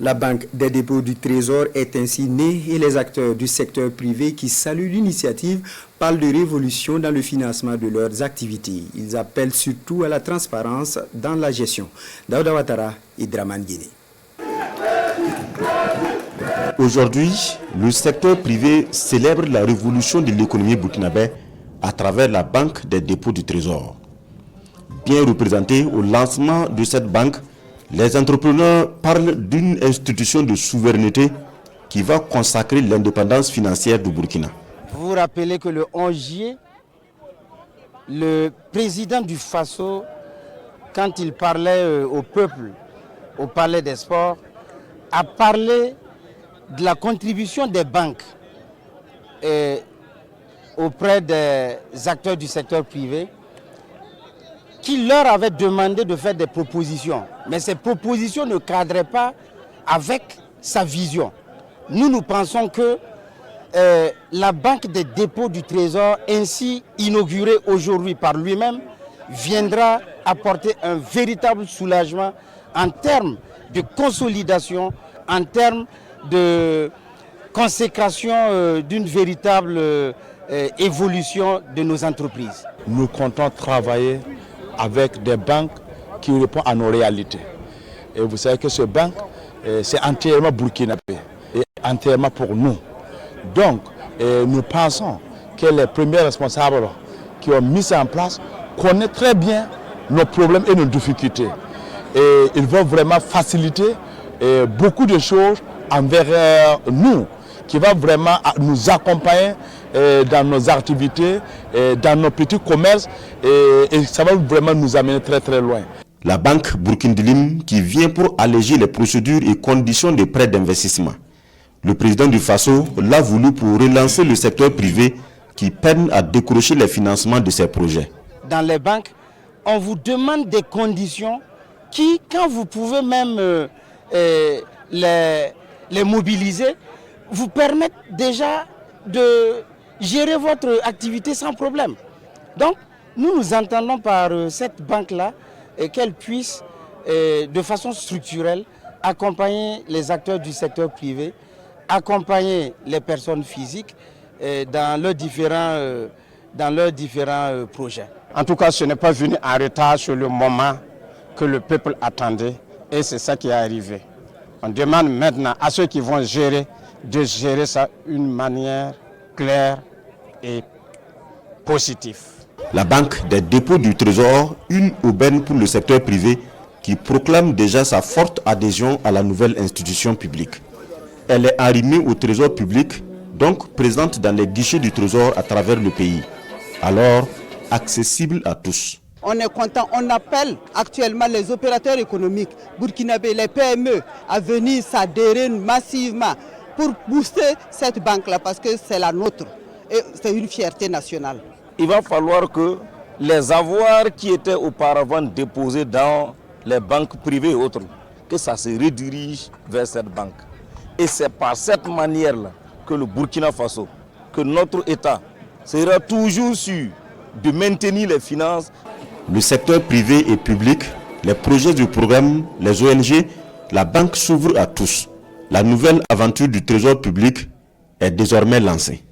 La Banque des dépôts du Trésor est ainsi née et les acteurs du secteur privé qui saluent l'initiative parlent de révolution dans le financement de leurs activités. Ils appellent surtout à la transparence dans la gestion. Daouda Ouattara et Draman Guéné. Aujourd'hui, le secteur privé célèbre la révolution de l'économie burkinabé à travers la Banque des dépôts du Trésor. Bien représentés au lancement de cette banque, les entrepreneurs parlent d'une institution de souveraineté qui va consacrer l'indépendance financière du Burkina. Vous vous rappelez que le 11 juillet, le président du Faso, quand il parlait au peuple, au palais des sports, a parlé de la contribution des banques auprès des acteurs du secteur privé, qui leur avait demandé de faire des propositions. Mais ces propositions ne cadraient pas avec sa vision. Nous pensons que la Banque des dépôts du Trésor, ainsi inaugurée aujourd'hui par lui-même, viendra apporter un véritable soulagement en termes de consolidation, en termes de consécration d'une véritable évolution de nos entreprises. Nous comptons travailler avec des banques qui répondent à nos réalités. Et vous savez que ces banques, c'est entièrement burkinabé et entièrement pour nous. Donc, nous pensons que les premiers responsables qui ont mis ça en place connaissent très bien nos problèmes et nos difficultés. Et ils vont vraiment faciliter beaucoup de choses envers nous, qui va vraiment nous accompagner dans nos activités, dans nos petits commerces, et ça va vraiment nous amener très très loin. La banque Burkindilim qui vient pour alléger les procédures et conditions des prêts d'investissement. Le président du Faso l'a voulu pour relancer le secteur privé qui peine à décrocher les financements de ses projets. Dans les banques, on vous demande des conditions qui, quand vous pouvez même les mobiliser, vous permettent déjà de gérer votre activité sans problème. Donc, nous entendons par cette banque-là qu'elle puisse, de façon structurelle, accompagner les acteurs du secteur privé, accompagner les personnes physiques dans leurs différents projets. En tout cas, ce n'est pas venu en retard sur le moment que le peuple attendait, et c'est ça qui est arrivé. On demande maintenant à ceux qui vont gérer de gérer ça d'une manière claire et positive. La Banque des dépôts du Trésor, une aubaine pour le secteur privé qui proclame déjà sa forte adhésion à la nouvelle institution publique. Elle est arrimée au Trésor public, donc présente dans les guichets du Trésor à travers le pays, alors accessible à tous. On est content, on appelle actuellement les opérateurs économiques burkinabés, les PME, à venir s'adhérer massivement pour booster cette banque-là, parce que c'est la nôtre et c'est une fierté nationale. Il va falloir que les avoirs qui étaient auparavant déposés dans les banques privées et autres, que ça se redirige vers cette banque. Et c'est par cette manière-là que le Burkina Faso, que notre État sera toujours sûr de maintenir les finances. Le secteur privé et public, les projets du programme, les ONG, la banque s'ouvre à tous. La nouvelle aventure du Trésor public est désormais lancée.